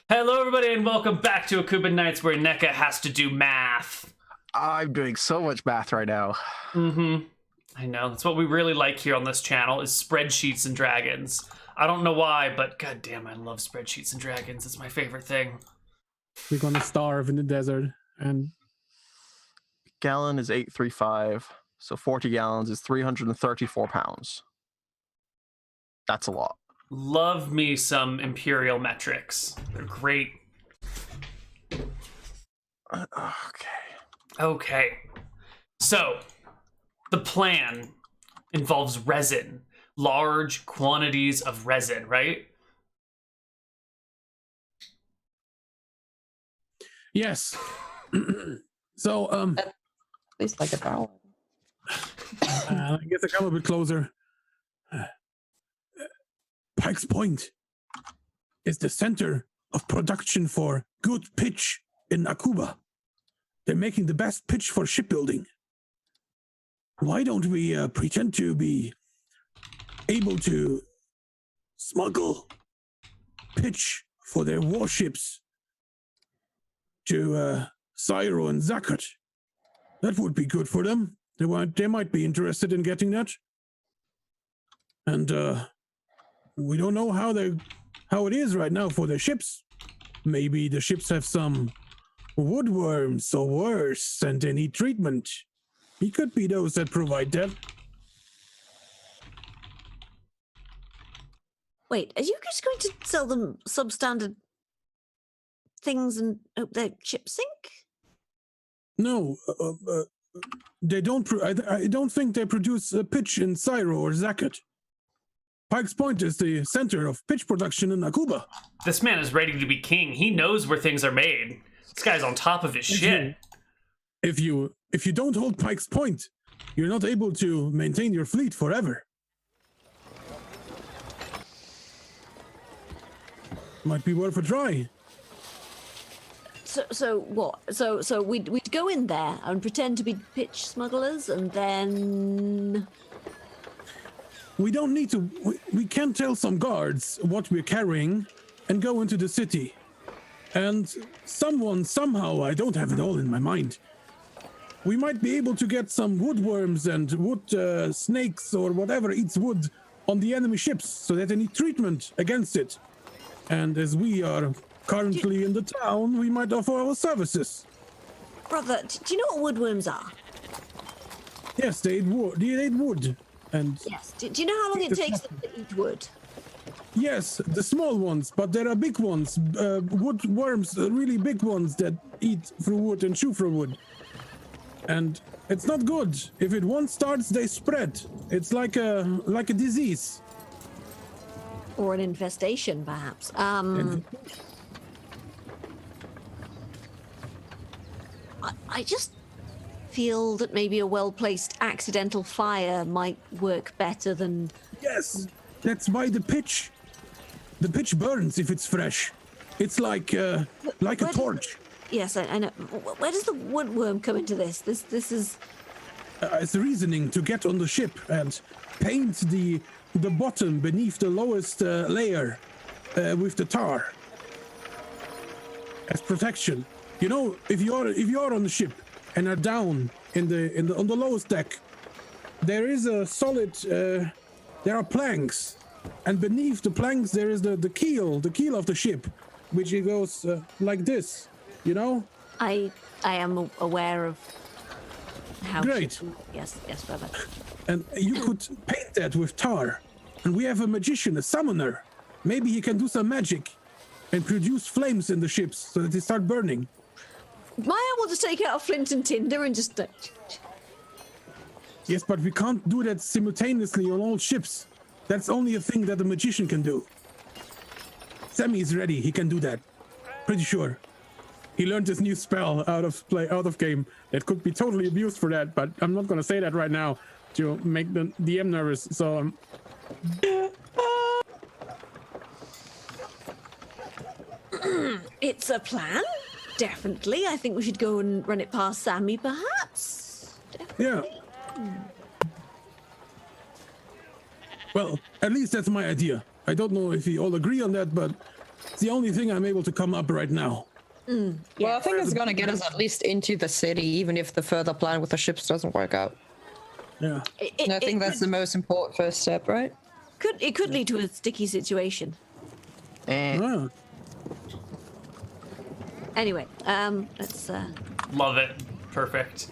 Hello, everybody, and welcome back to Akuban Nights, where NECA has to do math. I'm doing so much math right now. I know, that's what we really like here on this channel, is spreadsheets and dragons. I don't know why, but goddamn, I love spreadsheets and dragons. It's my favorite thing. We're gonna starve in the desert, and Gallon is 835, so 40 gallons is 334 pounds. That's a lot. Love me some imperial metrics. They're great. Okay. So, the plan involves resin. Large quantities of resin, right? yes. So, Tastes like a dollar. I guess I come a bit closer. Pike's Point is the center of production for good pitch in Akuba. They're making the best pitch for shipbuilding. Why don't we pretend to be able to smuggle pitch for their warships to Sairo and Zakat? That would be good for them. They might be interested in getting that. And we don't know how it is right now for their ships. Maybe the ships have some woodworms or worse, and they need treatment. It could be those that provide that. Wait, are you just going to sell them substandard things and hope their ships sink? No, they don't. I don't think they produce pitch in Sairo or Zakat. Pike's Point is the center of pitch production in Akuba. This man is ready to be king. He knows where things are made. This guy's on top of his shit. If you don't hold Pike's Point, you're not able to maintain your fleet forever. Might be worth a try. So what? So we'd go in there and pretend to be pitch smugglers, and then We don't need to. We can tell some guards what we're carrying and go into the city. And somehow, I don't have it all in my mind, we might be able to get some woodworms and wood snakes or whatever eats wood on the enemy ships so that they need treatment against it. And as we are currently in the town, we might offer our services. brother, do you know what woodworms are? Yes, they ate wood. And Yes. Do you know how long it takes them to eat wood? yes, the small ones, but there are big ones, wood worms, really big ones that eat through wood and chew through wood. And it's not good. If it once starts, they spread. It's like a disease. Or an infestation, perhaps. I just feel that maybe a well-placed accidental fire might work better than... Yes, that's why the pitch burns if it's fresh. It's like a torch. Yes, I know. Where does the woodworm come into this? This is... It's reasoning to get on the ship and paint the bottom beneath the lowest layer with the tar as protection. You know, if you're on the ship and are down on the lowest deck, there is a solid. There are planks, and beneath the planks there is the keel of the ship, which it goes like this. You know. I am aware of how... Great. Yes, brother. And you could paint that with tar. And we have a magician, a summoner. Maybe he can do some magic and produce flames in the ships so that they start burning. Maya will just take out a flint and tinder and just... Yes, but we can't do that simultaneously on all ships. That's only a thing that a magician can do. Sammy is ready. He can do that. Pretty sure. He learned this new spell out of game. It could be totally abused for that, but I'm not going to say that right now to make the DM nervous. So It's a plan. Definitely. I think we should go and run it past Sammy, perhaps. Definitely. yeah. Well, at least that's my idea. I don't know if we all agree on that, but It's the only thing I'm able to come up right now. Well, I think it's gonna get us at least into the city, even if the further plan with the ships doesn't work out. Yeah. And I think that's the most important first step, right? It could lead to a sticky situation. Ah. Anyway, let's. Love it. Perfect.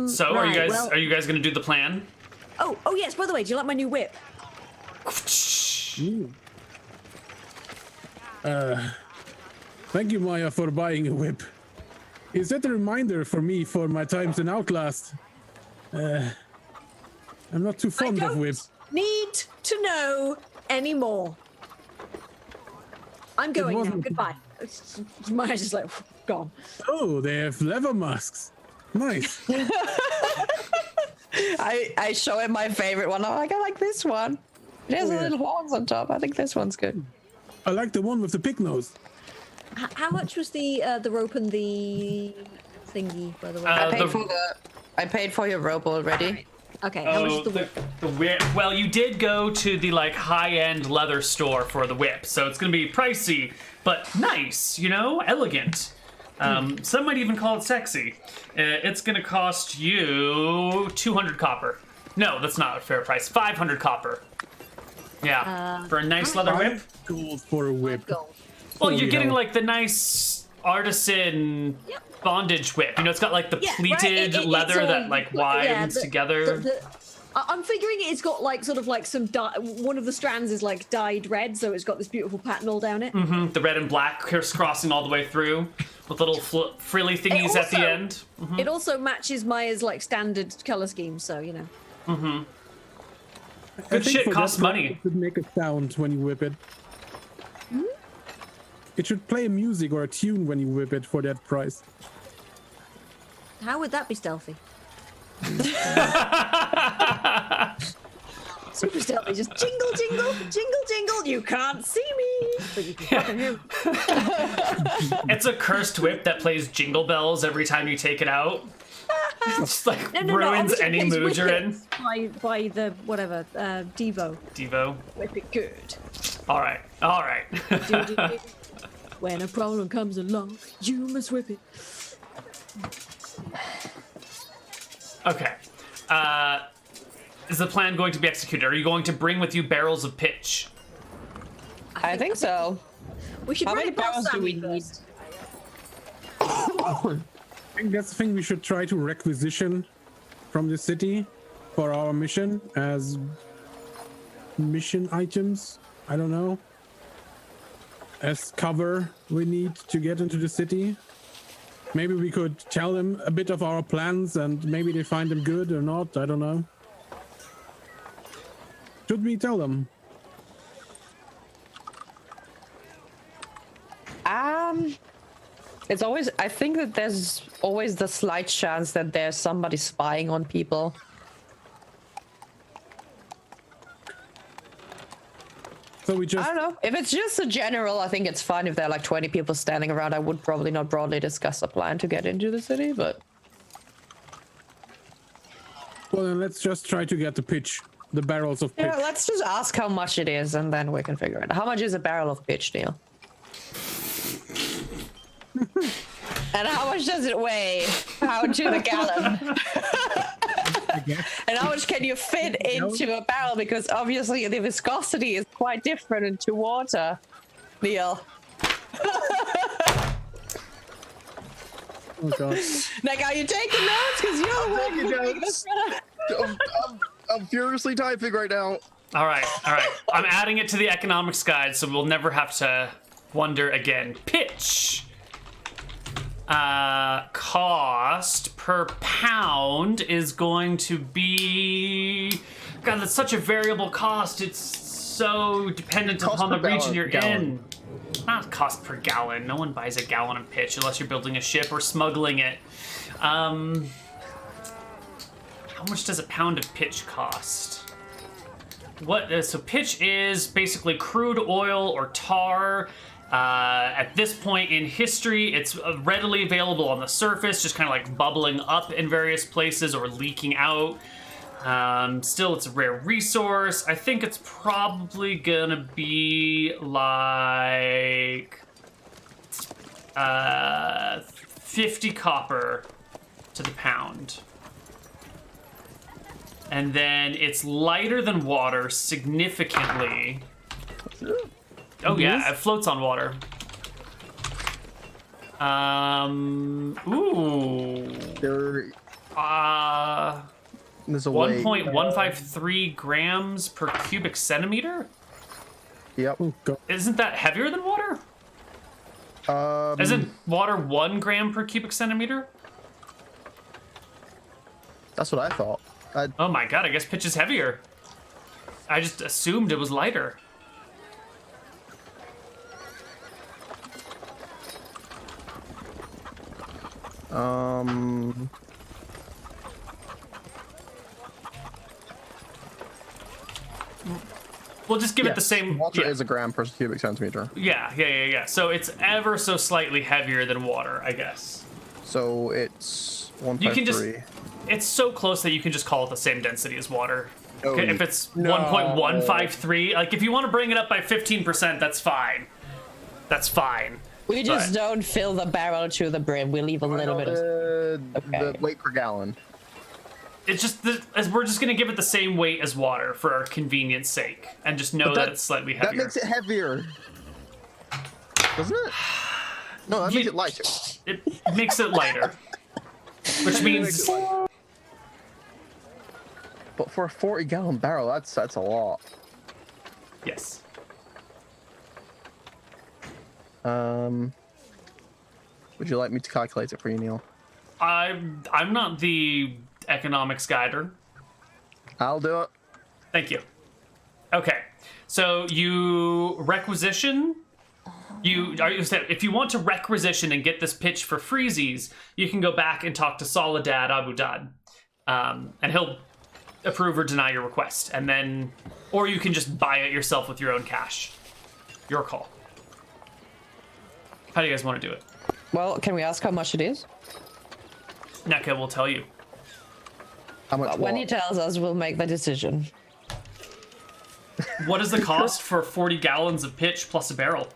So right, are you guys gonna do the plan? Oh yes. By the way, do you like my new whip? Thank you, Maya, for buying a whip. Is that a reminder for me for my times in Outlast? I'm not too fond of whips. Need to know anymore. I'm going now. wasn't- Goodbye. Maya's just like gone. Oh, they have leather masks. Nice. I show him my favorite one. I'm like, I like this one. It has Oh, yeah. little horns on top. I think this one's good. I like the one with the pig nose. How much was the rope and the thingy, by the way? I paid for your rope already. Okay, how much is the whip? The whip. Well, you did go to the like high-end leather store for the whip, so it's gonna be pricey, but nice. You know, elegant. Some might even call it sexy. It's gonna cost you 200 copper. No, that's not a fair price. 500 copper. Yeah, for a nice leather whip. Gold for a whip. Gold. Well, you're Holy getting hell. like the nice artisan bondage whip. You know, it's got like the Yeah, right, pleated it's leather all- that like yeah, winds together. I'm figuring it's got like sort of like some one of the strands is like dyed red, so it's got this beautiful pattern all down it. The red and black crisscrossing all the way through with little frilly thingies at the also- end. It also matches Maya's like standard color scheme, so you know. I Good think shit for costs that price, money. It should make a sound when you whip it. It should play music or a tune when you whip it for that price. How would that be stealthy? Super stealthy, just jingle, jingle, jingle, jingle. You can't see me, but you can fucking hear me. It's a cursed whip that plays jingle bells every time you take it out. Just like No, ruins obviously any it plays mood you're in. Whippets by the whatever Devo. Devo. Whip it good. All right. All right. Do, do, do. When a problem comes along, you must whip it. Okay. Is the plan going to be executed? Are you going to bring with you barrels of pitch? I think so. We should How run many it past barrels do Sammy we need? first. I think that's the thing we should try to requisition from the city for our mission as mission items. I don't know. As cover we need to get into the city. Maybe we could tell them a bit of our plans and maybe they find them good or not. I don't know. Should we tell them? It's always. I think that there's always the slight chance that there's somebody spying on people. So we I just don't know. If it's just a general, I think it's fine. If there are like 20 people standing around, I would probably not broadly discuss a plan to get into the city, but well then let's just try to get the pitch, the barrels of pitch. yeah, let's just ask how much it is and then we can figure it out. How much is a barrel of pitch, Neal? And how much does it weigh? How to the gallon? And how much can you fit into a barrel? Because obviously the viscosity is quite different into water, Neal. Oh god. Like, are you taking notes? Because you're taking notes. I'm furiously typing right now. All right. All right. I'm adding it to the economics guide, so we'll never have to wonder again. Pitch. Cost per pound is going to be. God, that's such a variable cost. It's so dependent Cost upon per the region you're gallon. in. Not cost per gallon. No one buys a gallon of pitch unless you're building a ship or smuggling it. How much does a pound of pitch cost? So pitch is basically crude oil or tar. At this point in history, it's readily available on the surface, just kind of like bubbling up in various places or leaking out. Still, it's a rare resource. I think it's probably gonna be like 50 copper to the pound. And then it's lighter than water significantly. Oh yeah, it floats on water. Ooh. There's a way. 1.153 grams per cubic centimeter? Yep. Oh, God. Isn't that heavier than water? Isn't water 1 gram per cubic centimeter? That's what I thought. Oh my god, I guess pitch is heavier. I just assumed it was lighter. We'll just give it the same. Water is a gram per cubic centimeter. Yeah. So it's ever so slightly heavier than water, I guess. So it's 1.3. You can just. It's so close that you can just call it the same density as water. Oh, Okay, if it's no. 1.153, like if you want to bring it up by 15%, that's fine. That's fine. We just don't fill the barrel to the brim. We leave a little bit of. The weight per gallon. It's just as we're just gonna give it the same weight as water for our convenience sake, and just know that it's slightly heavier. That makes it heavier, doesn't it? No, that makes it lighter. It makes it lighter, which means. But for a 40-gallon barrel, that's a lot. Yes. Would you like me to calculate it for you, Neal? I'm not the economics guider. I'll do it. Thank you. Okay, so you requisition. If you want to requisition and get this pitch for freezies, you can go back and talk to Soledad Abu Dad, and he'll approve or deny your request, and then, or you can just buy it yourself with your own cash. Your call. How do you guys want to do it? Well, can we ask how much it is? Neka will tell you. How much? When he tells us, we'll make the decision. What is the cost for 40 gallons of pitch plus a barrel?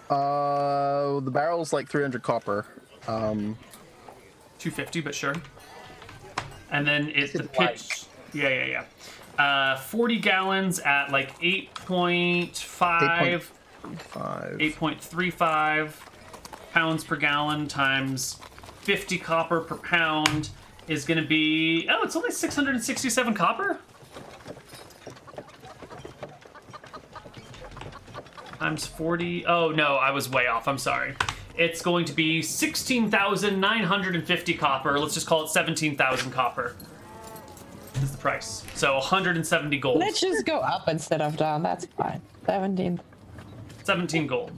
The barrel's like 300 copper. 250, but sure. And then it's the pitch. Yeah. 40 gallons at like 8.5. 8.35 pounds per gallon times 50 copper per pound is going to be, oh, it's only 667 copper? Times 40, oh no, I was way off, I'm sorry. It's going to be 16,950 copper, let's just call it 17,000 copper. Is the price. So 170 gold. Let's just go up instead of down, that's fine. 17 gold.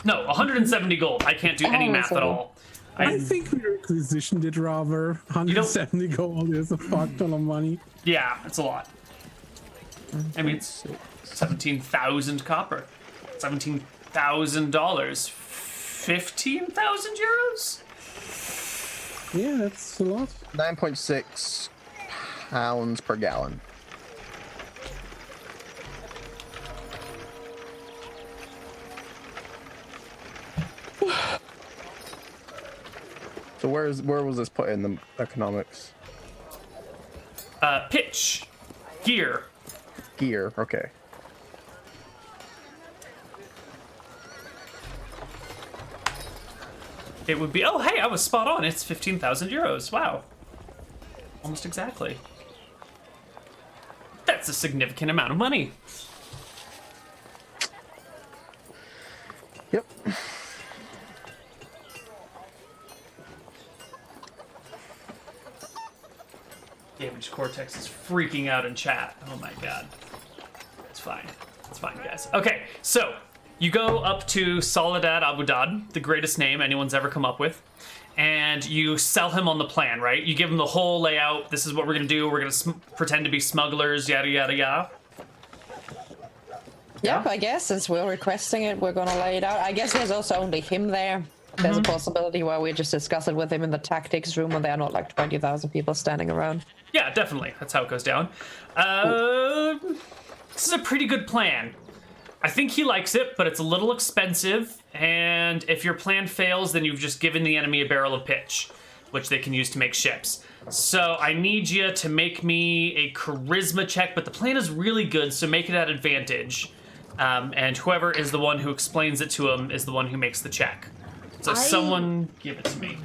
No, 170 gold. I can't do any math at all. I think we requisitioned it rather. 170 gold is a fuck ton of money. Yeah, it's a lot. I mean, it's 17,000 copper. $17,000. 15,000 euros? Yeah, that's a lot. 9.6 pounds per gallon. So where was this put in the economics? Pitch. Gear. Gear, okay. It would be, oh hey, I was spot on. It's 15,000 euros. Wow. Almost exactly. That's a significant amount of money. Yep. Damage Cortex is freaking out in chat. Oh my god. It's fine. It's fine, guys. Okay, so you go up to Soledad Abu Dad, the greatest name anyone's ever come up with, and you sell him on the plan, right? You give him the whole layout. This is what we're gonna do. We're gonna pretend to be smugglers, yada yada yada. Yep, I guess since we're requesting it, we're gonna lay it out. I guess there's also only him there. there's a possibility where we just discuss it with him in the tactics room when there are not like 20,000 people standing around. Yeah, definitely. That's how it goes down. This is a pretty good plan. I think he likes it, but it's a little expensive. And if your plan fails, then you've just given the enemy a barrel of pitch, which they can use to make ships. So I need you to make me a charisma check, but the plan is really good, so make it at advantage. And whoever is the one who explains it to him is the one who makes the check. So someone give it to me.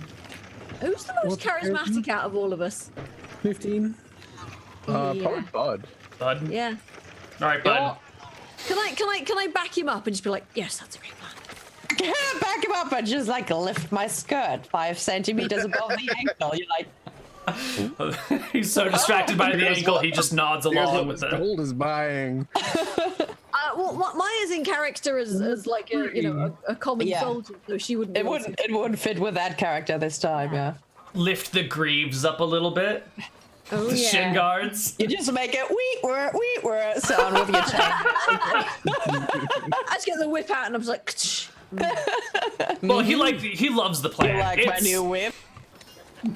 Who's the most charismatic out of all of us? 15. Probably Bud. Bud? Yeah. All right, Bud. Can I back him up and just be like, yes, that's a great plan. Back him up and just like lift my skirt 5 centimeters above the ankle. You're like, He's so distracted by the ankle, he just nods along with it. Gold is buying. Well, Maya's in character as like a common soldier, so she wouldn't. It wouldn't fit with that character this time. Yeah. Lift the greaves up a little bit. Oh, The shin guards. You just make it wee sound with your chain. I just get the whip out and I'm just like. Well, he loves the plan. You like my new whip?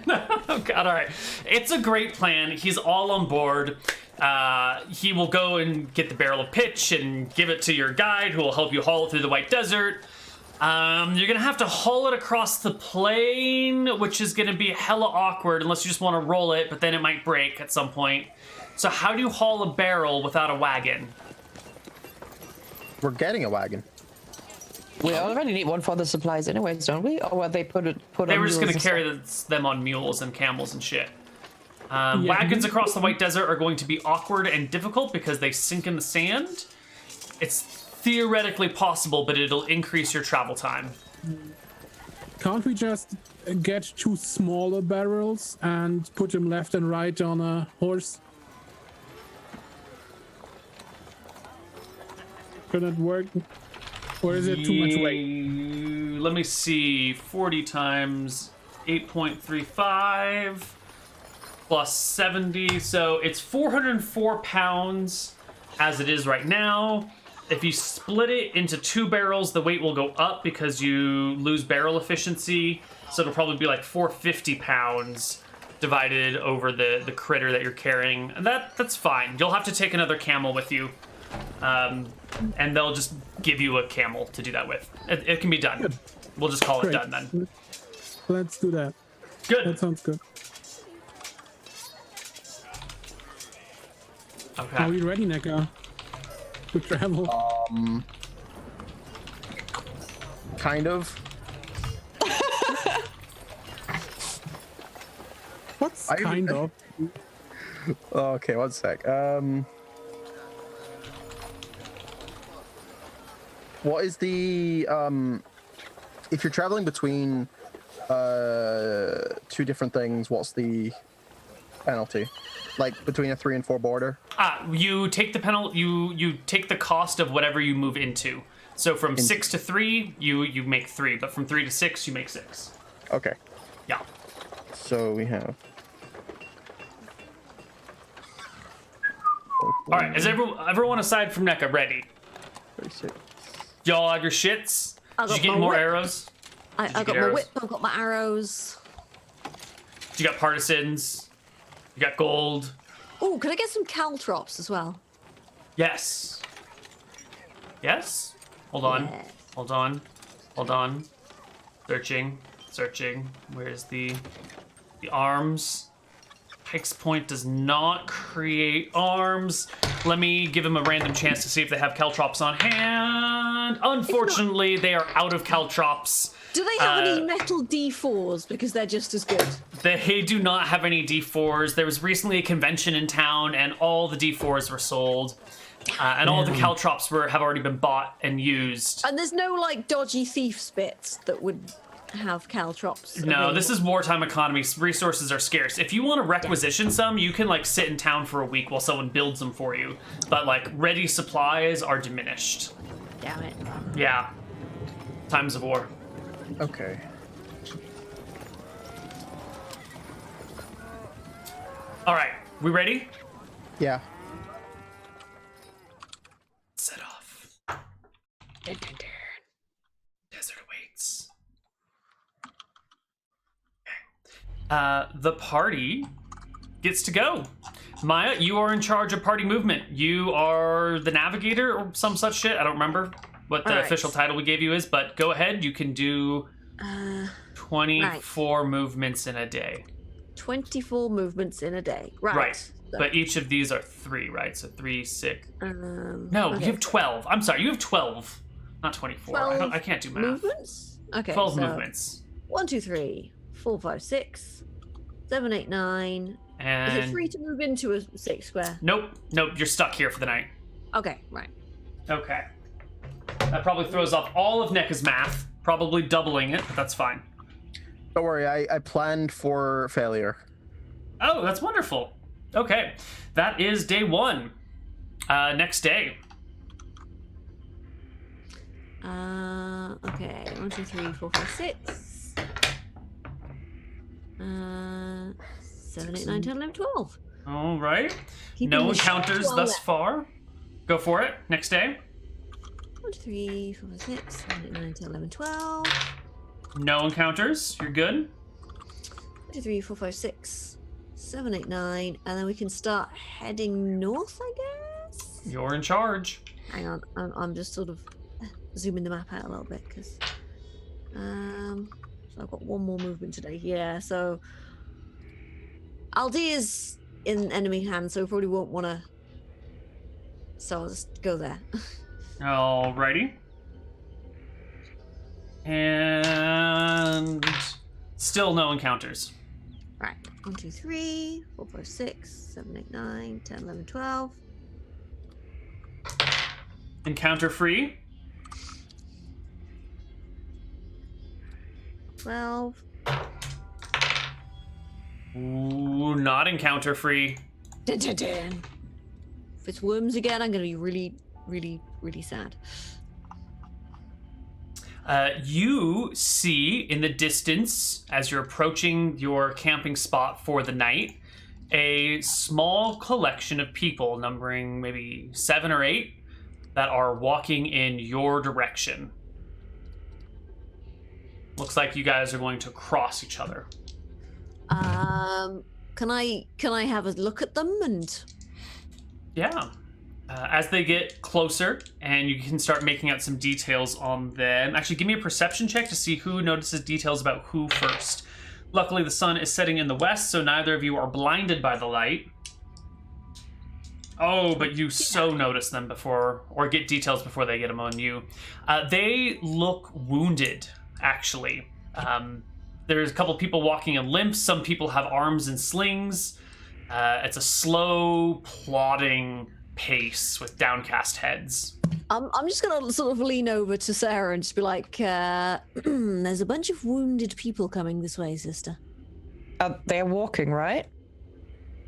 Oh God! All right, it's a great plan. He's all on board. He will go and get the barrel of pitch and give it to your guide, who will help you haul it through the White Desert. You're gonna have to haul it across the plain, which is gonna be hella awkward unless you just want to roll it, but then it might break at some point. So how do you haul a barrel without a wagon? We're getting a wagon. We already need one for the supplies anyways, don't we? Or were they put They on were just mules gonna carry and them on mules and camels and shit. Wagons across the White Desert are going to be awkward and difficult because they sink in the sand. It's theoretically possible, but it'll increase your travel time. Can't we just get 2 smaller barrels and put them left and right on a horse? Could it work? Or is it too much weight? Let me see. 40 times 8.35 plus 70. So it's 404 pounds as it is right now. If you split it into 2 barrels, the weight will go up because you lose barrel efficiency. So it'll probably be like 450 pounds divided over the critter that you're carrying. And that's fine. You'll have to take another camel with you. And they'll just give you a camel to do that with. It can be done. Good. We'll just call Great. it done then. Let's do that. Good. That sounds good. Okay. Are we ready, Neka? To travel? Kind of. What's kind of? Okay, one sec. What is the if you're traveling between 2 different things, what's the penalty? Like between a 3 and 4 border? You take the penalty. You take the cost of whatever you move into. So from 6 to 3, you make 3, but from 3 to 6, you make 6. Okay. Yeah. So we have. All right. Is everyone aside from NECA ready? 36. Y'all have your shits? I Did got you get my more whip. arrows? I you got get my arrows? whip. I've got my arrows. You got partisans. You got gold. Oh, can I get some caltrops as well? Yes. Yes? Hold on. Yeah. Hold on. Hold on. Searching. Searching. Where's the arms? Pike's Point does not create arms. Let me give them a random chance to see if they have caltrops on hand. Unfortunately, they are out of caltrops. Do they have any metal D4s? Because they're just as good. They do not have any D4s. There was recently a convention in town, and all the D4s were sold. And all the caltrops have already been bought and used. And there's no, like, dodgy thief spits that would have caltrops. No, available. this is wartime economy. Resources are scarce. If you want to requisition some, you can, like, sit in town for a week while someone builds them for you. But, like, ready supplies are diminished. Damn it. Yeah. Times of war. Okay. All right. We ready? Yeah. Set off. Desert awaits. the party gets to go. Maya, you are in charge of party movement. You are the navigator or some such shit. I don't remember what the official title we gave you is, but go ahead. You can do 24 movements in a day. 24 movements in a day. Right. So. But each of these are 3, right? So 3, 6. No, you have 12. I'm sorry, you have 12. Not 24. 12 I can't do math. Movements? Okay. 12 so movements. 1, 2, 3, 4, 5, 6, 7, 8, 9. And is it free to move into a 6 square? Nope. You're stuck here for the night. Okay, right. Okay. That probably throws off all of NECA's math, probably doubling it, but that's fine. Don't worry, I planned for failure. Oh, that's wonderful. Okay. That is day 1. Next day. Okay. 1, 2, 3, 4, 5, 6. 7, 8, 9, 10, 11, 12. All right. Keeping No the encounters schedule thus left. far. Go for it. Next day. 1, 2, 3, 4, 5, 6, 7, 8, 9, 10, 11, 12. No encounters. You're good. 1, 2, 3, 4, 5, 6, 7, 8, 9. And then we can start heading north, I guess? You're in charge. Hang on. I'm just sort of zooming the map out a little bit because so I've got one more movement today. Yeah, so Aldea's in enemy hands, so we probably won't want to. So I'll just go there. Alrighty. And still no encounters. Right. 1, 2, 3, 4, 5, 6, 7, 8, 9, 10, 11, 12. Encounter free. 12. Ooh, not encounter free. Dun, dun, dun. If it's worms again, I'm going to be really, really, really sad. You see in the distance, as you're approaching your camping spot for the night, a small collection of people, numbering maybe 7 or 8, that are walking in your direction. Looks like you guys are going to cross each other. Can I have a look at them and? Yeah. As they get closer, and you can start making out some details on them. Actually, give me a perception check to see who notices details about who first. Luckily, the sun is setting in the west, so neither of you are blinded by the light. Oh, but you so notice them before, or get details before they get them on you. They look wounded, actually. There's a couple people walking in limps. Some people have arms in slings. It's a slow, plodding pace with downcast heads. I'm just gonna sort of lean over to Sarah and just be like, "There's a bunch of wounded people coming this way, sister. They're walking, right?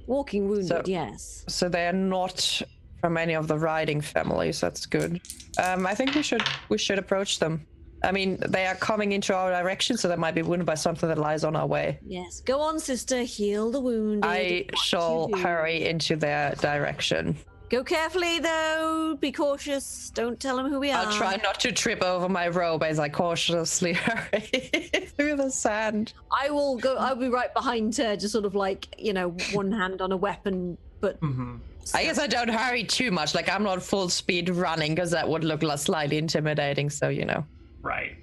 Walking wounded, So- yes. So they're not from any of the riding families. That's good. I think we should approach them. I mean, they are coming into our direction, so they might be wounded by something that lies on our way. Yes. Go on, sister. Heal the wounded. I What shall you do. hurry into their direction. Go carefully, though. Be cautious. Don't tell them who we are. I'll try not to trip over my robe as I cautiously hurry through the sand. I will go. I'll be right behind her, just sort of like, one hand on a weapon, but. I guess I don't hurry too much. Like, I'm not full speed running because that would look slightly intimidating. So, Right.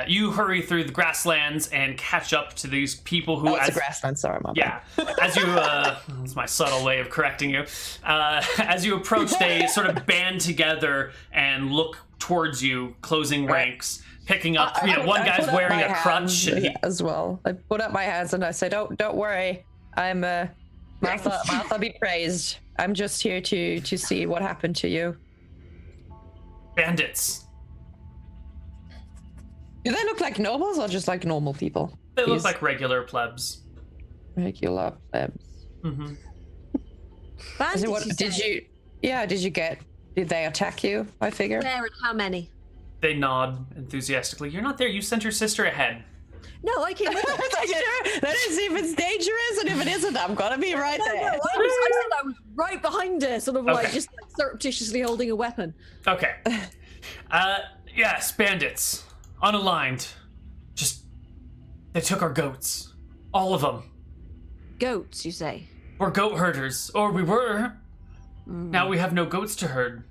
You hurry through the grasslands and catch up to these people who... Oh, it's a grassland, sorry, my bad. Yeah, as you, that's my subtle way of correcting you. As you approach, they sort of band together and look towards you, closing ranks, picking up, one guy's wearing a crutch. And as well. I put up my hands and I say, don't worry. I'm, Martha be praised. I'm just here to see what happened to you. Bandits. Do they look like nobles or just like normal people? They look like regular plebs. Regular plebs. Mm-hmm. Bandits, Did they attack you, I figure? Where and how many? They nod enthusiastically. You're not there. You sent your sister ahead. No, I came with her. Let us see if it's dangerous, and if it isn't, I'm gonna be right No, there. I said I was right behind her, sort of like Okay. just surreptitiously holding a weapon. Okay. Yes, bandits. Unaligned. They took our goats. All of them. Goats, you say? We're goat herders. Or we were. Now we have no goats to herd.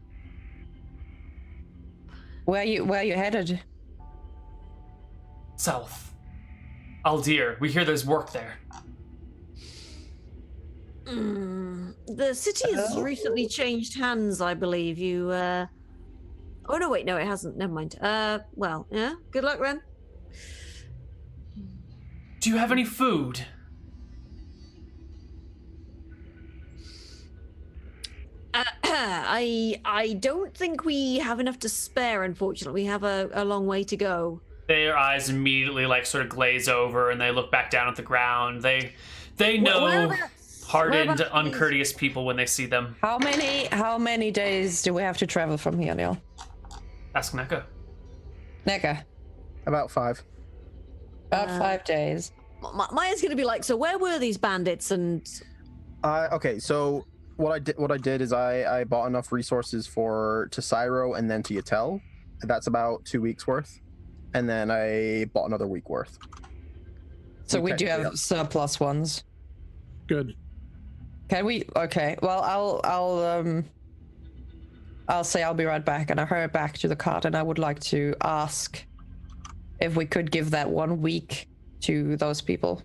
Where you headed? South. Aldir. We hear there's work there. The city has recently changed hands, I believe. You, Oh, no, wait, no, it hasn't. Never mind. Well, yeah, good luck then. Do you have any food? I don't think we have enough to spare, unfortunately. We have a long way to go. Their eyes immediately like sort of glaze over and they look back down at the ground. They know hardened, uncourteous people when they see them. How many days do we have to travel from here, Neal? Ask Neka. Neka. About 5. About 5 days. Maya's gonna be like, so where were these bandits? And Okay, so what I did is I bought enough resources to Sairo and then to Yatel. That's about 2 weeks worth, and then I bought another week worth. So we do have surplus ones. Good. Can we? Okay. Well, I'll say I'll be right back, and I hurry back to the cart, and I would like to ask if we could give that 1 week to those people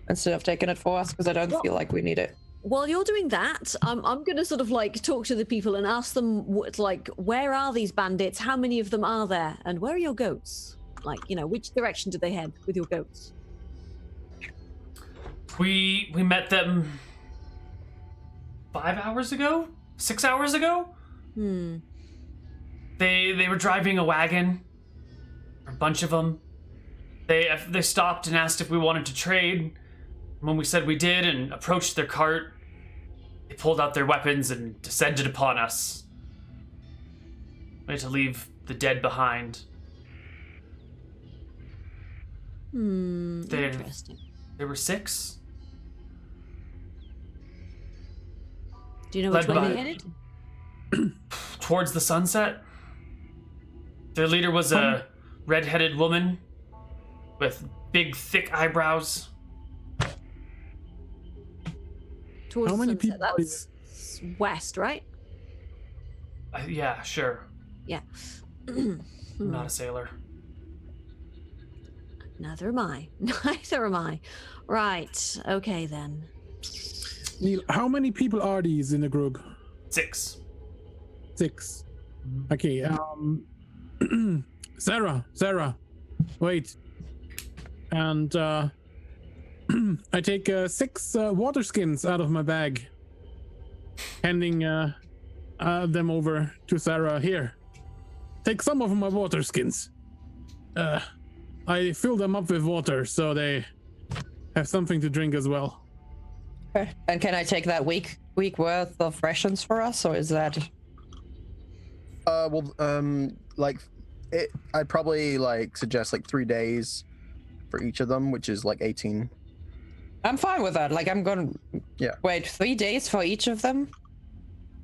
instead of taking it for us, because I don't feel like we need it. while you're doing that, I'm gonna sort of like talk to the people and ask them like, where are these bandits? How many of them are there? And where are your goats? Like, you know, which direction do they head with your goats? We met them 5 hours ago? 6 hours ago? They were driving a wagon. A bunch of them. They stopped and asked if we wanted to trade. When we said we did and approached their cart, they pulled out their weapons and descended upon us. We had to leave the dead behind. Interesting. There were 6. Do you know which Led way by- they headed? Towards the sunset. Their leader was a red-headed woman with big, thick eyebrows. Towards How the many sunset. people are That's west, right? Yeah, sure. Yeah. I'm not a sailor. Neither am I. Neither am I. Right. Okay then. Neal, how many people are these in the group? 6. 6. Okay. Sarah, wait. And I take 6 water skins out of my bag, handing them over to Sarah. Here, take some of my water skins. I fill them up with water so they have something to drink as well. Okay. And can I take that week worth of rations for us, or is that? I'd probably suggest 3 days for each of them, which is 18. I'm fine with that. I'm gonna. Yeah. Wait, 3 days for each of them.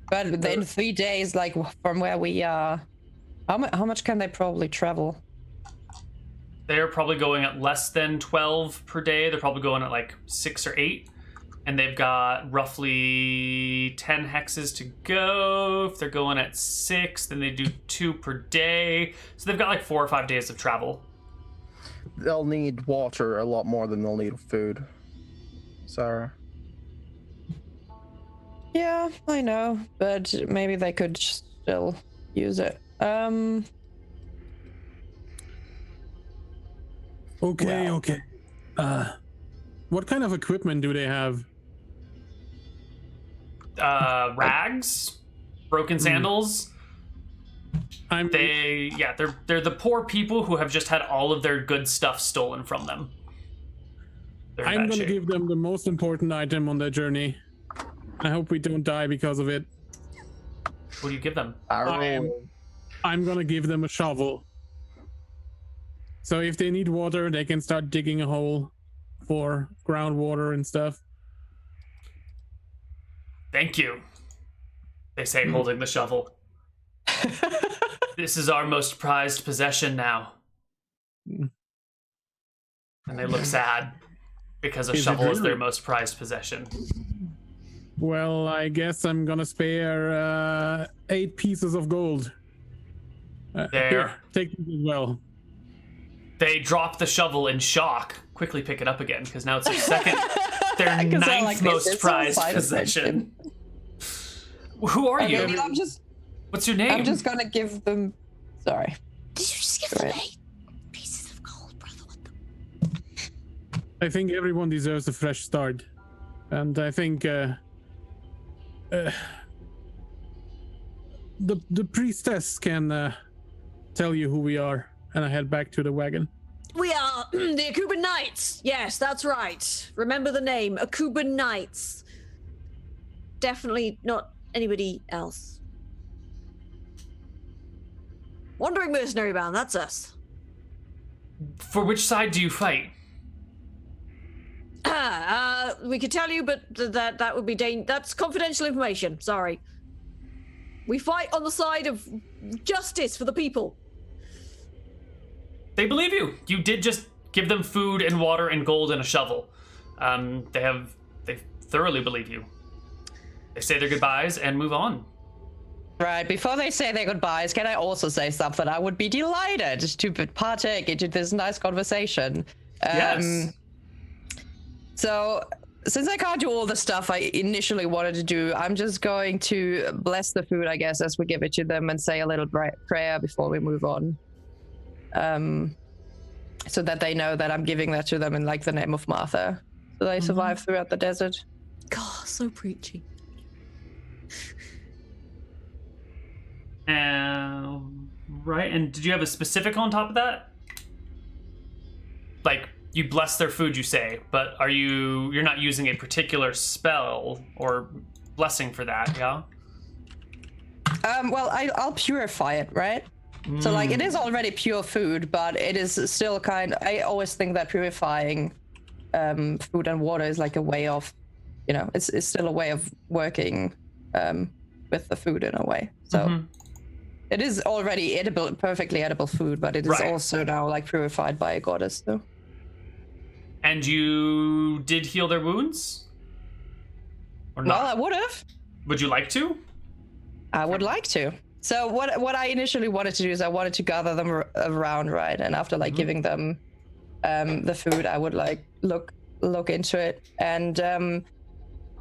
But then 3 days, from where we are, how much can they probably travel? They're probably going at less than 12 per day. They're probably going at 6 or 8. And they've got roughly 10 hexes to go. If they're going at 6, then they do 2 per day. So they've got 4 or 5 days of travel. They'll need water a lot more than they'll need food, Sarah. Yeah, I know, but maybe they could still use it. Okay, Well. okay. What kind of equipment do they have? Rags, broken sandals. They're the poor people who have just had all of their good stuff stolen from them. They're in I'm bad gonna shape. give them the most important item on their journey. I hope we don't die because of it. What do you give them? I'm gonna give them a shovel. So if they need water, they can start digging a hole for groundwater and stuff. Thank you, they say, holding the shovel. This is our most prized possession now. And they look sad. because a Is it shovel is their really? most prized possession. Well, I guess I'm gonna spare 8 pieces of gold. There. Here, take these as well. They drop the shovel in shock, quickly pick it up again, because now it's their second, their 'Cause they're ninth like, most this is prized fine possession. Who are Okay, you? What's your name? I'm just gonna give them. Sorry. Did you just give Go them ahead. 8 pieces of gold, brother? What the? I think everyone deserves a fresh start, and I think the priestess can tell you who we are, and I head back to the wagon. We are the Akuban Knights. Yes, that's right. Remember the name, Akuban Knights. Definitely not anybody else. Wandering mercenary band, that's us. For which side do you fight? We could tell you, but that would be that's confidential information. Sorry. We fight on the side of justice for the people. They believe you. You did just give them food and water and gold and a shovel. They thoroughly believe you. They say their goodbyes and move on. Right, before they say their goodbyes, can I also say something? I would be delighted to partake into this nice conversation. Yes. So, since I can't do all the stuff I initially wanted to do, I'm just going to bless the food, I guess, as we give it to them and say a little prayer before we move on. So that they know that I'm giving that to them in, like, the name of Martha. So they survive throughout the desert. God, so preachy. Right, and did you have a specific on top of that? Like, you bless their food, you say, but you're not using a particular spell or blessing for that, yeah? Well, I'll purify it, right? So, like, it is already pure food, but it is still I always think that purifying food and water is like a way of, it's still a way of working with the food in a way. So it is already edible, perfectly edible food, but it is also now like purified by a goddess. So. And you did heal their wounds? Or not? Well, I would have. Would you like to? I would like to. So what I initially wanted to do is I wanted to gather them around, right? And after like giving them the food, I would like look into it. And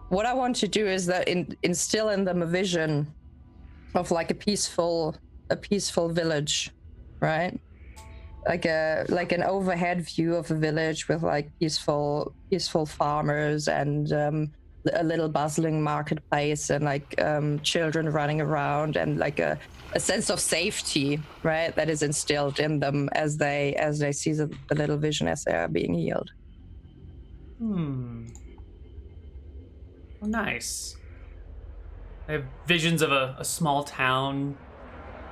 what I want to do is that instill in them a vision of like a peaceful village, right? Like an overhead view of a village with like peaceful farmers and a little bustling marketplace and like children running around and like a sense of safety, right? That is instilled in them as they see the little vision as they are being healed. Oh, nice. I have visions of a small town,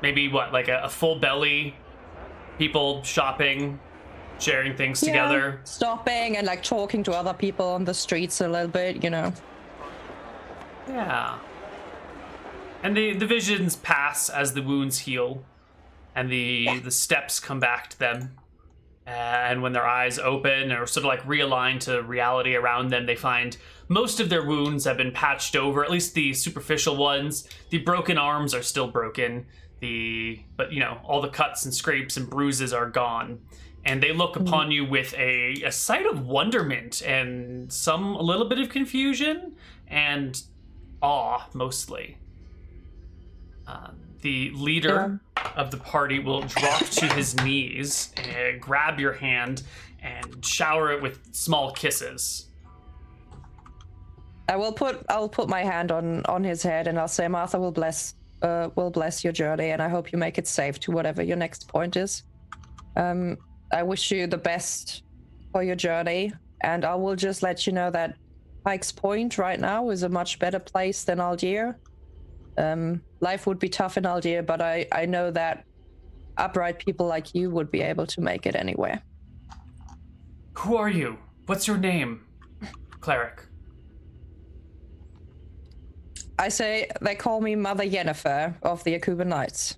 maybe like a full belly, people shopping, sharing things together. Stopping and like talking to other people on the streets a little bit, Yeah. And the visions pass as the wounds heal, and the steps come back to them. And when their eyes open or sort of like realign to reality around them, they find most of their wounds have been patched over, at least the superficial ones. The broken arms are still broken. But all the cuts and scrapes and bruises are gone. And they look upon you with a sight of wonderment and a little bit of confusion and awe, mostly. The leader of the party will drop to his knees and grab your hand and shower it with small kisses. I'll put my hand on his head and I'll say, Martha will bless your journey, and I hope you make it safe to whatever your next point is. I wish you the best for your journey, and I will just let you know that Pike's Point right now is a much better place than Algier. Life would be tough in Algier, but I know that upright people like you would be able to make it anywhere. Who are you? What's your name, cleric? I say they call me Mother Yennefer of the Akuban Knights.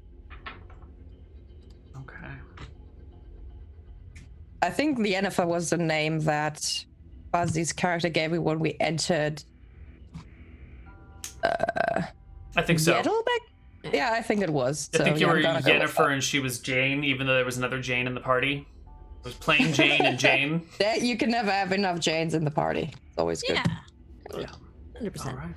Okay. I think the Yennefer was the name that Fuzzy's character gave me when we entered. I think so. Yettelbeck? Yeah, I think it was. I think you were I'm gonna go with Jennifer that. and she was Jane, even though there was another Jane in the party. It was plain Jane and Jane. You can never have enough Janes in the party. It's always good. Yeah. 100%. All right.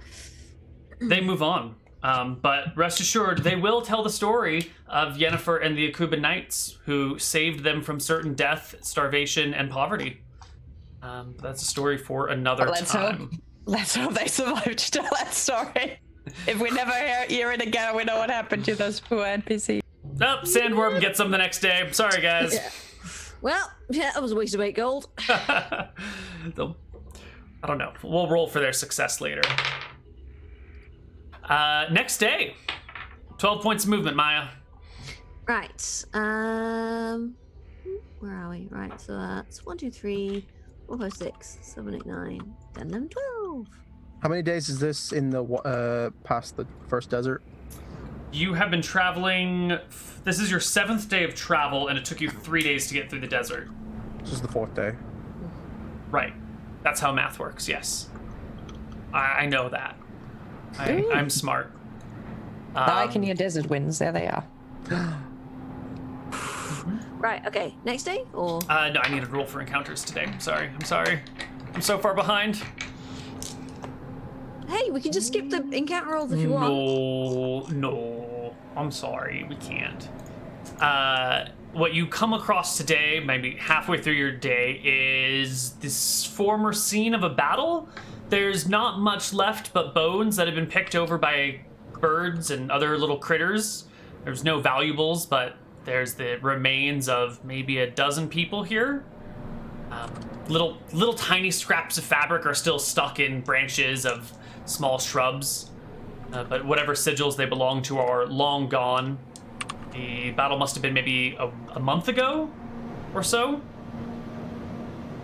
They move on. But rest assured, they will tell the story of Yennefer and the Akuban Knights, who saved them from certain death, starvation, and poverty. That's a story for another time. Let's hope they survived to tell that story. If we never hear it again, we know what happened to those poor NPCs. Oh, Sandworm gets them the next day. Sorry, guys. Yeah. Well, yeah, that was a waste of 8 gold. I don't know. We'll roll for their success later. Next day. 12 points of movement, Maya. Right. Where are we? Right, so that's 1, 2, 3, 4, 5, 6, 7, 8, 9, 10, 11, 12. How many days is this in the past the first desert? You have been traveling. This is your 7th day of travel, and it took you 3 days to get through the desert. This is the 4th day. Right. That's how math works, yes. I know that. I'm smart. Now I can hear desert winds. There they are. Right, okay. Next day, or? No, I needed to roll for encounters today. I'm sorry. I'm so far behind. Hey, we can just skip the encounter rolls if you want. No. I'm sorry. We can't. What you come across today, maybe halfway through your day, is this former scene of a battle. There's not much left but bones that have been picked over by birds and other little critters. There's no valuables, but there's the remains of maybe a dozen people here. Little tiny scraps of fabric are still stuck in branches of small shrubs, but whatever sigils they belong to are long gone. The battle must have been maybe a month ago or so.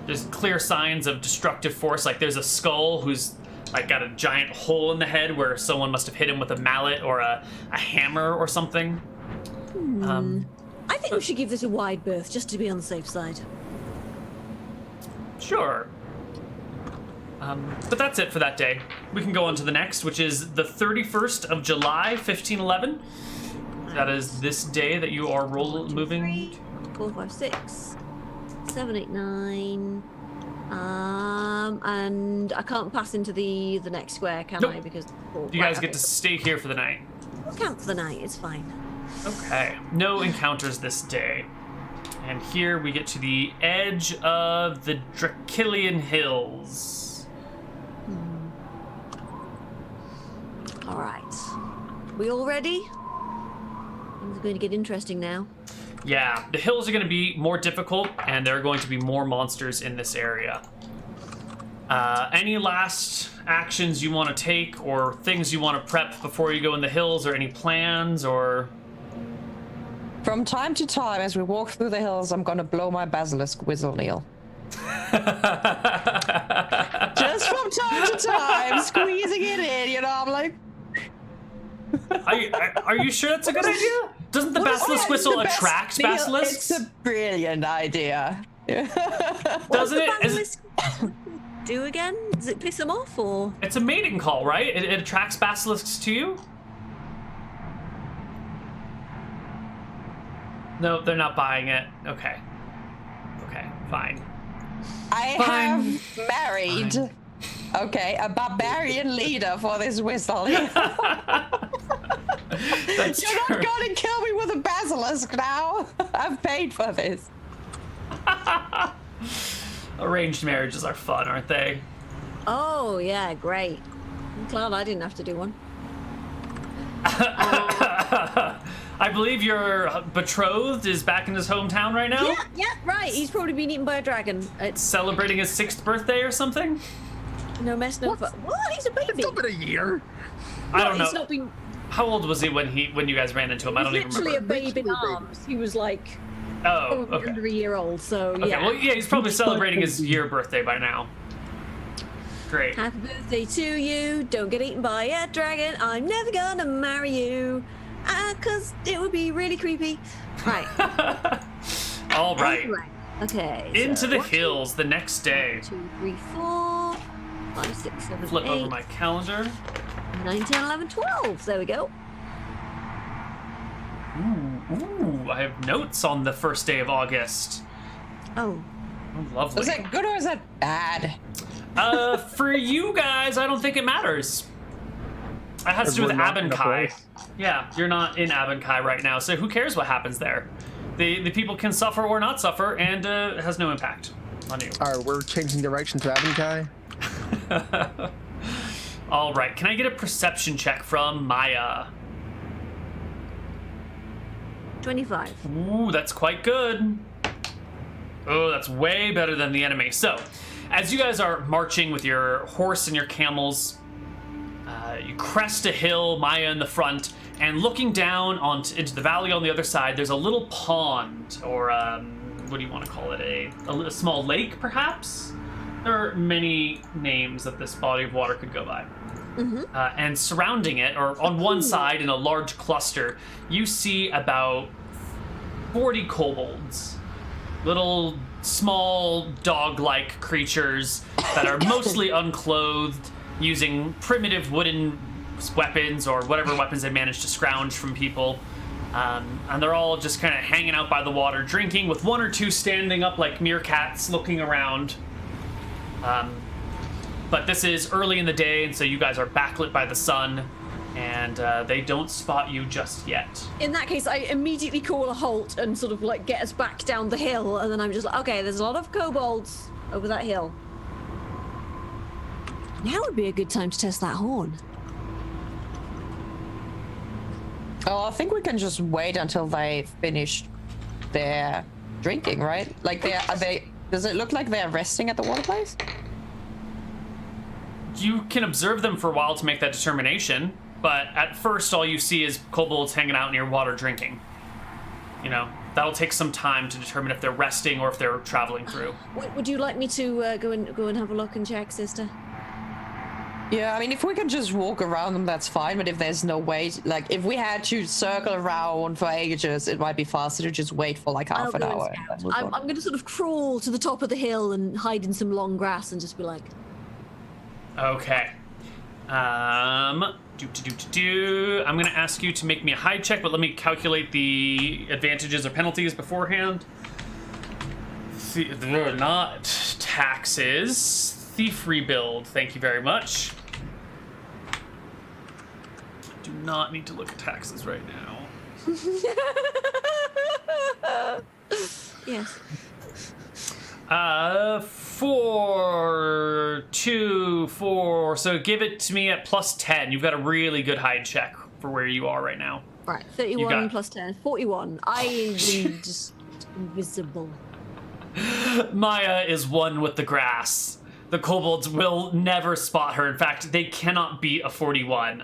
There's clear signs of destructive force, like there's a skull who's like got a giant hole in the head where someone must have hit him with a mallet or a hammer or something. I think we should give this a wide berth just to be on the safe side. Sure. But that's it for that day. We can go on to the next, which is the 31st of July, 1511. That is this day that you are moving. 3, 4, 5, 6, 7, 8, 9. And I can't pass into the next square, can Nope. I? Because You guys get to stay here for the night. We'll camp for the night. It's fine. Okay. No encounters this day. And here we get to the edge of the Dracilian Hills. All right. We all ready? Things are going to get interesting now. Yeah, the hills are going to be more difficult, and there are going to be more monsters in this area. Any last actions you want to take, or things you want to prep before you go in the hills, or any plans, or... From time to time, as we walk through the hills, I'm gonna blow my basilisk whistle, Neal. Just from time to time, squeezing it in, you know, I'm like... Are you sure that's a good idea? Doesn't the basilisk whistle attract basilisks? It's a brilliant idea. Doesn't it? Basilisk do again? Does it piss them off, or? It's a mating call, right? It attracts basilisks to you? No, they're not buying it. Okay, fine. I have married, okay, a barbarian leader for this whistle. That's You're true. not going to kill me with a basilisk now. I've paid for this. Arranged marriages are fun, aren't they? Oh yeah, great. I'm glad I didn't have to do one. I believe your betrothed is back in his hometown right now? Yeah, right. He's probably been eaten by a dragon. It's Celebrating his 6th birthday or something? no messing up. What? He's a baby. It's been a year. I don't know. He's not been. How old was he when you guys ran into him? I don't He's even literally remember. a baby in arms. He was like Oh, probably okay. under a year old. So Okay, yeah. well, yeah, he's probably celebrating his year birthday by now. Great. Happy birthday to you. Don't get eaten by a dragon. I'm never gonna marry you. 'Cause it would be really creepy. Right. All right. Anyway, Okay. Into so the 1, 2, hills the next day. 2, 3, 4, 5, 6, 7, Flip 8, over my calendar. 9, 10, 11, 12. There we go. Ooh, I have notes on the first day of August. Oh. Oh, lovely. Is that good or is that bad? For you guys, I don't think it matters. It has to do with We're not in a Abankai. place. Yeah, you're not in Abankai right now, so who cares what happens there? The people can suffer or not suffer, and it has no impact on you. All right, we're changing direction to Abankai. All right, can I get a perception check from Maya? 25. Ooh, that's quite good. Oh, that's way better than the enemy. So, as you guys are marching with your horse and your camels, you crest a hill, Maya in the front, and looking down into the valley on the other side, there's a little pond, or what do you want to call it? A small lake, perhaps? There are many names that this body of water could go by. And surrounding it, or on one side in a large cluster, you see about 40 kobolds. Little, small, dog-like creatures that are mostly unclothed, using primitive wooden weapons or whatever weapons they managed to scrounge from people. And they're all just kind of hanging out by the water, drinking, with one or two standing up like meerkats looking around. But this is early in the day, and so you guys are backlit by the sun, and they don't spot you just yet. In that case, I immediately call a halt and sort of like get us back down the hill, and then I'm just like, okay, there's a lot of kobolds over that hill. Now would be a good time to test that horn. Oh, I think we can just wait until they finish their drinking, right? Like, does it look like they're resting at the water place? You can observe them for a while to make that determination, but at first all you see is kobolds hanging out near water drinking. You know, that'll take some time to determine if they're resting or if they're traveling through. Would you like me to go and have a look and check, sister? Yeah, I mean, if we can just walk around them, that's fine. But if there's no way, like, if we had to circle around for ages, it might be faster to just wait for like half an hour. I'm going to sort of crawl to the top of the hill and hide in some long grass and just be like, Okay. I'm going to ask you to make me a hide check, but let me calculate the advantages or penalties beforehand. Not taxes. Thief rebuild. Thank you very much. I do not need to look at taxes right now. yes. 4, 2, 4. So give it to me at plus 10. You've got a really good hide check for where you are right now. Right, 31 plus 10, 41. I am just invisible. Maya is one with the grass. The kobolds will never spot her. In fact, they cannot beat a 41.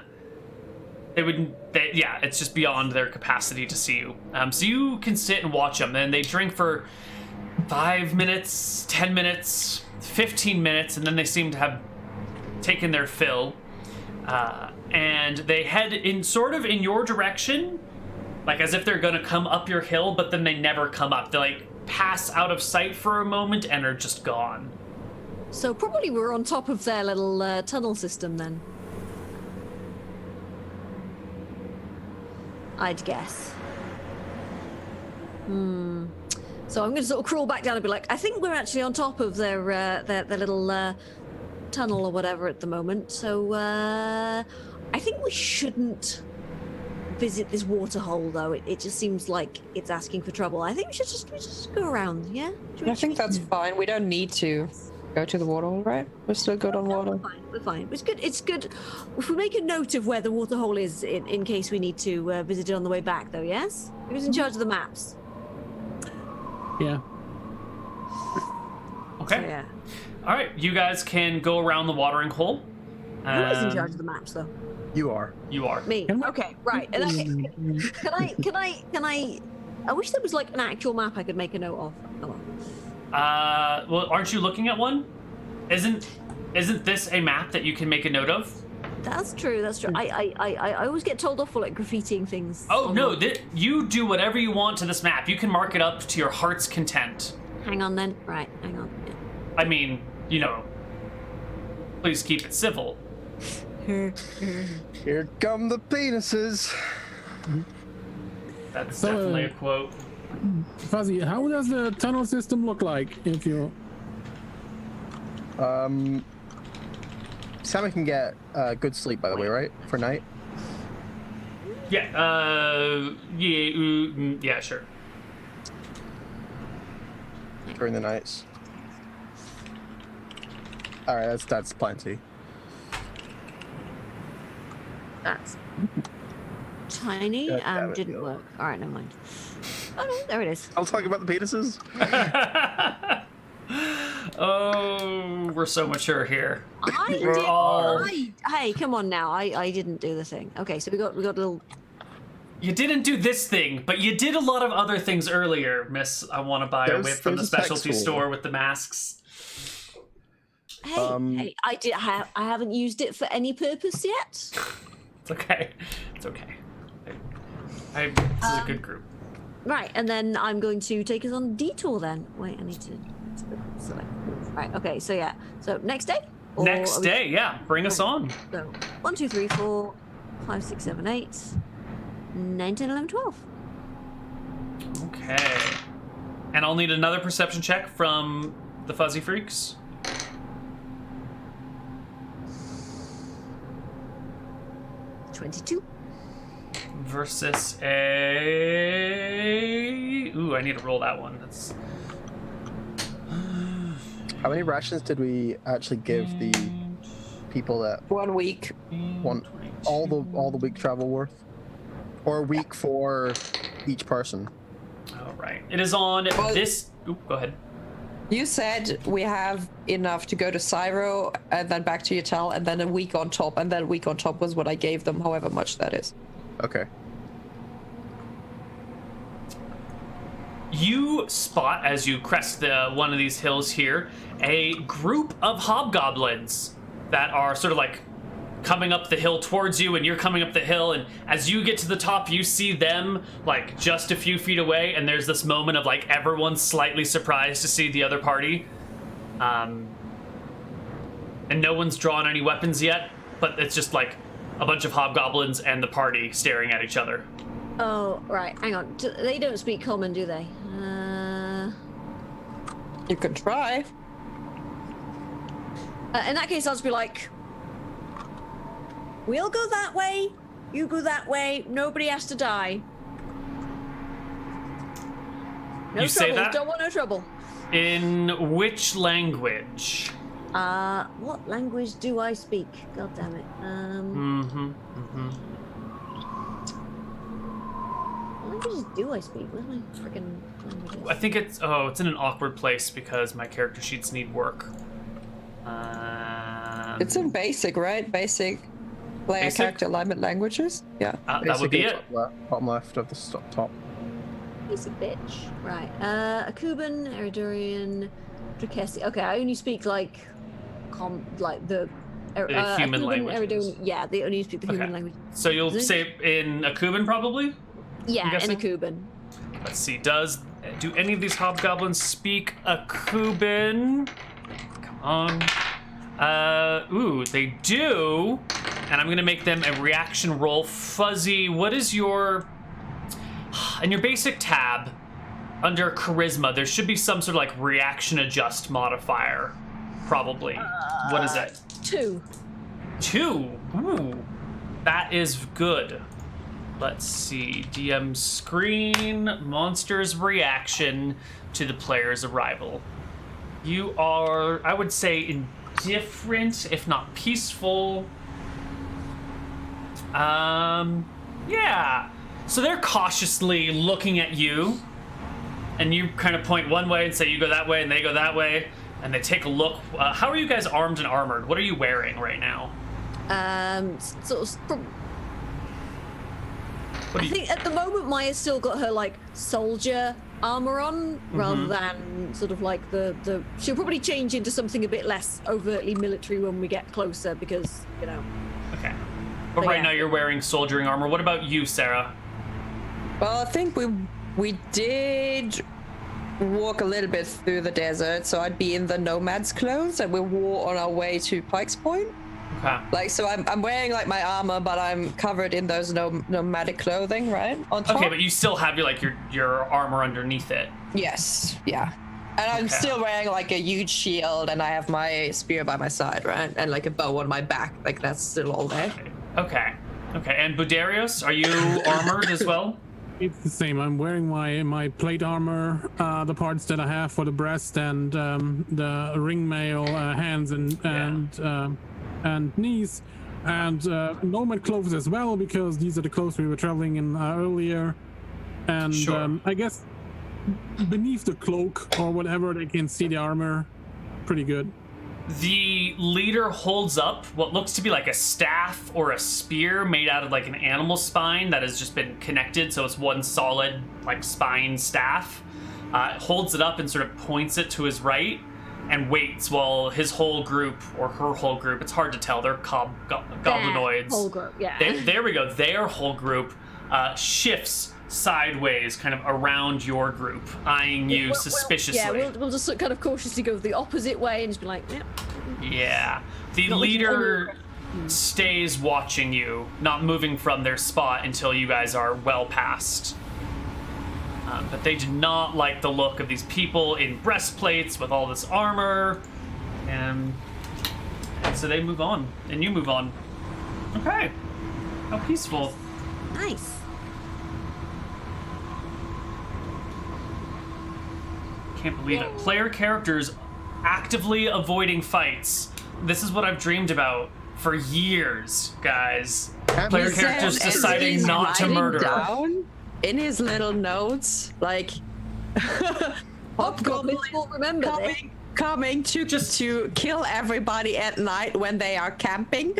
Yeah, it's just beyond their capacity to see you. So you can sit and watch them, and they drink for 5 minutes, 10 minutes, 15 minutes, and then they seem to have taken their fill. And they head in sort of in your direction, like as if they're gonna come up your hill, but then they never come up. They like pass out of sight for a moment and are just gone. So probably we're on top of their little tunnel system then. I'd guess. So I'm going to sort of crawl back down and be like, I think we're actually on top of their little tunnel or whatever at the moment. So I think we shouldn't visit this water hole, though. It just seems like it's asking for trouble. I think we should just go around, yeah? I think that's fine. We don't need to go to the water hole, right? We're still good on water. We're fine. It's good. It's good. If we make a note of where the water hole is in case we need to visit it on the way back, though, yes? Who's in charge of the maps? Yeah. Okay. Yeah. All right, you guys can go around the watering hole. Who is in charge of the maps, though? You are. You are. Me. Okay, right. In that case, can I? I wish there was like an actual map I could make a note of. Come on. Well, aren't you looking at one? Isn't this a map that you can make a note of? That's true. That's true. I always get told off for like graffitiing things. Oh no! You do whatever you want to this map. You can mark it up to your heart's content. hang on then. Right, hang on. Yeah. I mean, you know, please keep it civil. Here come the penises. That's So, definitely a quote. Fuzzy, how does the tunnel system look like if you... Sammy can get good sleep, by the way, right? For night? Yeah, yeah, sure. During the nights. Alright, that's plenty. That's tiny God damn and it, didn't Neal. work. All right, never mind. Oh no, there it is. I'll talk about the penises. Oh, we're so mature here. We're all- Hey, come on now. I didn't do the thing. Okay, so we got a little. You didn't do this thing, but you did a lot of other things earlier, Miss. I want to buy a There's- whip from the there's a tech specialty tool. store with the masks. Hey, I haven't used it for any purpose yet. It's okay. It's okay. This is a good group. Right, and then I'm going to take us on a detour then. Wait, I need to select. Right, okay, so yeah. So next day? Or Next are we- day, yeah. Bring us on. So 1, 2, 3, 4, 5, 6, 7, 8, 9, 10, 11, 12. Okay. And I'll need another perception check from the Fuzzy Freaks. $22. Versus a... Ooh, I need to roll that one. That's... How many rations did we actually give the people that 1 week. want all the week travel worth? Or a week for each person? All right. It is on Well- this... Ooh, go ahead. You said we have enough to go to Sairo and then back to Yatel and then a week on top, and then a week on top was what I gave them, however much that is. Okay. You spot, as you crest one of these hills here, a group of hobgoblins that are sort of like coming up the hill towards you, and you're coming up the hill, and as you get to the top, you see them like just a few feet away, and there's this moment of like everyone's slightly surprised to see the other party. And no one's drawn any weapons yet, but it's just like a bunch of hobgoblins and the party staring at each other. Oh, right, hang on. They don't speak common, do they? You can try. In that case, I'll just be like, we'll go that way, you go that way, nobody has to die. No You say trouble, that? don't want no trouble. In which language? What language do I speak? God damn it. What languages do I speak? Where's my freaking languages? I think it's in an awkward place because my character sheets need work. It's in basic, right? Basic player Basic? character alignment languages? Yeah. That would be Basically, it. Bottom left of the top. Easy bitch. Right. Akuban, Eridurian, Drakesi. Okay, I only speak like the human Akuban, languages. Eridurian. Yeah, they only speak the human Okay. language. So you'll Is it? say in Akuban probably? Yeah, in guessing? Akuban. Let's see. Do any of these hobgoblins speak Akuban? Come on. Ooh, they do. And I'm gonna make them a reaction roll. Fuzzy, what is your... In your basic tab, under charisma, there should be some sort of like reaction adjust modifier. Probably. What is it? 2. 2. Ooh. That is good. Let's see. DM screen, monster's reaction to the player's arrival. You are, I would say, indifferent, if not peaceful. Yeah. So they're cautiously looking at you, and you kind of point one way and say you go that way, and they go that way, and they take a look. How are you guys armed and armored? What are you wearing right now? I think at the moment Maya's still got her like soldier armor on, rather than sort of like the. She'll probably change into something a bit less overtly military when we get closer, because you know. Okay. But But right yeah. now you're wearing soldiering armor. What about you, Sarah? Well, I think we did walk a little bit through the desert, so I'd be in the nomad's clothes, and we'll walk on our way to Pike's Point. Okay. Like, so I'm wearing like my armor, but I'm covered in those nomadic clothing, right? On top. Okay, but you still have your armor underneath it. Yes, yeah. And I'm still wearing like a huge shield, and I have my spear by my side, right? And like a bow on my back, like that's still all there. Okay. And Budarius, are you armored as well? It's the same. I'm wearing my plate armor, the parts that I have for the breast and the ring mail, hands and knees, and nomad clothes as well, because these are the clothes we were traveling in earlier. And Sure. I guess beneath the cloak or whatever, they can see the armor pretty good. The leader holds up what looks to be like a staff or a spear made out of like an animal spine that has just been connected, so it's one solid like spine staff. Holds it up and sort of points it to his right and waits while his whole group, or her whole group, it's hard to tell, they're goblinoids. Whole group, yeah. There we go. Their whole group shifts sideways, kind of around your group, eyeing you suspiciously. We'll just kind of cautiously go the opposite way and just be like, yep. Yeah. The leader stays watching you, not moving from their spot until you guys are well past. But they do not like the look of these people in breastplates with all this armor. And so they move on, and you move on. Okay. How peaceful. Nice. Can't believe it. Player characters actively avoiding fights. This is what I've dreamed about for years, guys. Player characters deciding not to murder. Down in his little notes, like Hobgoblins won't remember this. coming to kill everybody at night when they are camping.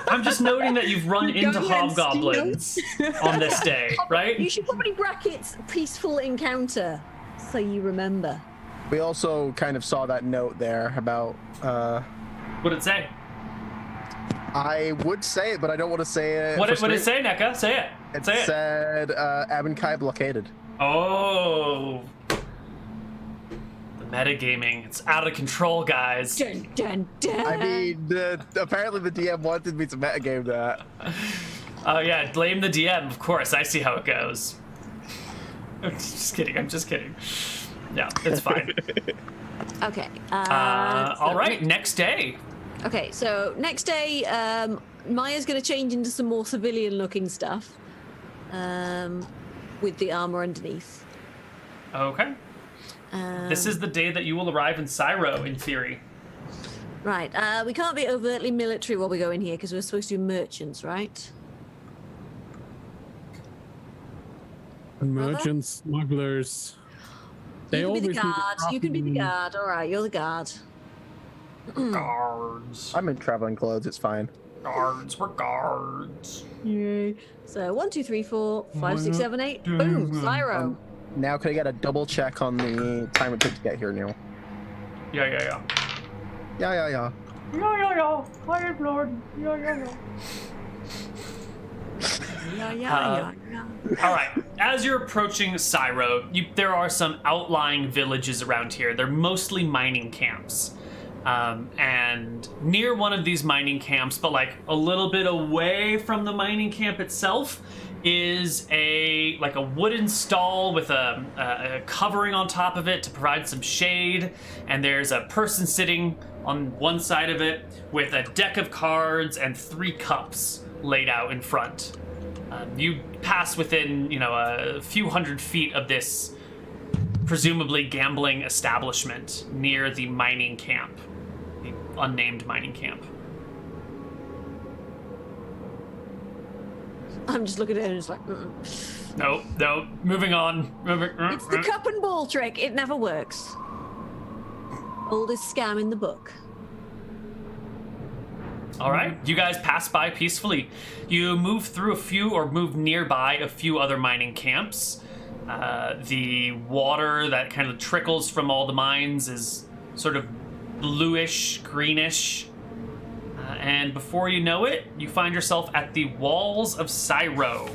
I'm just noting that you've run into Going and hobgoblins on this day, right? You should probably bracket peaceful encounter so you remember. We also kind of saw that note there about. What'd it say? I would say it, but I don't want to say it. What did it say, NECA? Say it. It Say it. said Abankai blockaded. Oh. The metagaming. It's out of control, guys. Dun, dun, dun. I mean, apparently the DM wanted me to metagame that. Oh, yeah. Blame the DM, of course. I see how it goes. I'm just kidding. Yeah, it's fine. Okay. All right, next day. Okay, so next day, Maya's going to change into some more civilian-looking stuff with the armor underneath. Okay. This is the day that you will arrive in Sairo, in theory. Right. We can't be overtly military while we go in here because we're supposed to be merchants, right? Merchants, smugglers. You can be the guard. You can be the guard. All right, you're the guard. Guards. I'm in traveling clothes. It's fine. Guards. We're guards. Yay. So 1, 2, 3, 4, 5, 6, 7, 8. Boom, Sairo. Now, can I get a double check on the time it took to get here, Neal? Yeah. Yeah. I am Lord. Yeah. All right. As you're approaching Sairo, there are some outlying villages around here. They're mostly mining camps. And near one of these mining camps, but like a little bit away from the mining camp itself, is a wooden stall with a covering on top of it to provide some shade. And there's a person sitting on one side of it with a deck of cards and 3 cups laid out in front. You pass within, a few hundred feet of this presumably gambling establishment near the mining camp, the unnamed mining camp. I'm just looking at it and it's like, mm-mm. No, moving on. It's the cup and ball trick. It never works. Oldest scam in the book. All right, you guys pass by peacefully. You move through move nearby a few other mining camps. The water that kind of trickles from all the mines is sort of bluish, greenish. And before you know it, you find yourself at the walls of Sairo.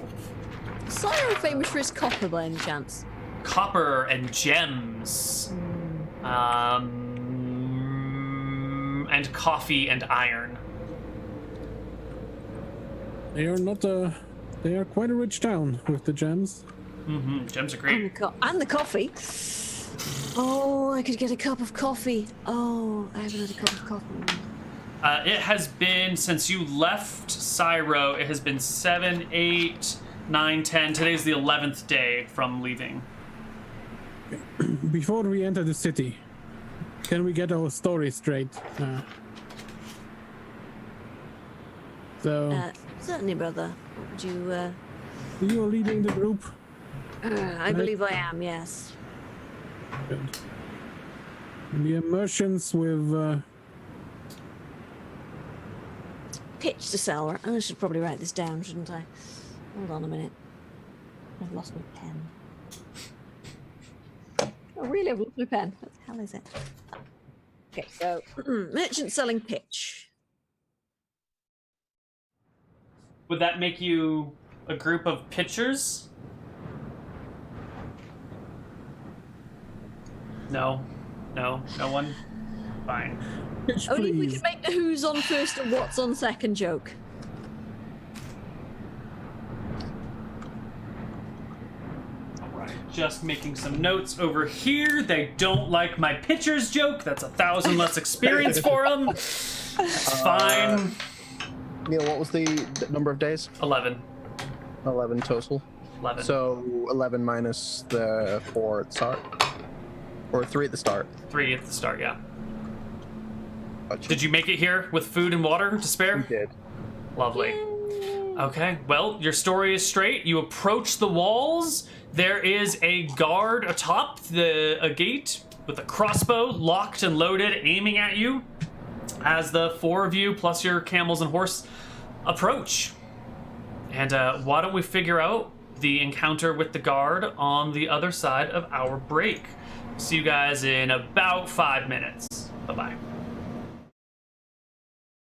Sairo famous for his copper by any chance? copper and gems, and coffee and iron. They are not they are quite a rich town with the gems. Gems are great. And the coffee. Oh, I could get a cup of coffee. Oh, I haven't had a cup of coffee. It has been, since you left Sairo, it has been 7, 8, 9, 10. Today's the 11th day from leaving. Before we enter the city, can we get our story straight? Certainly, brother. Would you, you are leading the group? I believe I am, yes. Good. The immersions with... Pitch to sell, right? I should probably write this down, shouldn't I? Hold on a minute. I've lost my pen. Oh, really? I've lost my pen. What the hell is it? Okay, so merchant selling pitch. Would that make you a group of pitchers? No one. Fine. Pitch, Only if we please. could make the who's on first and what's on second joke. Alright, just making some notes over here. They don't like my pitchers joke. That's 1,000 less experience for them. That's fine. Neal, what was the number of days? 11. 11 total. 11. So 11 minus the 4 at the start? Or 3 at the start? 3 at the start, yeah. Gotcha. Did you make it here with food and water to spare? We did. Lovely. Okay, well, your story is straight. You approach the walls. There is a guard atop a gate with a crossbow locked and loaded, aiming at you as the 4 of you, plus your camels and horse, approach. And why don't we figure out the encounter with the guard on the other side of our break? See you guys in about 5 minutes. Bye-bye.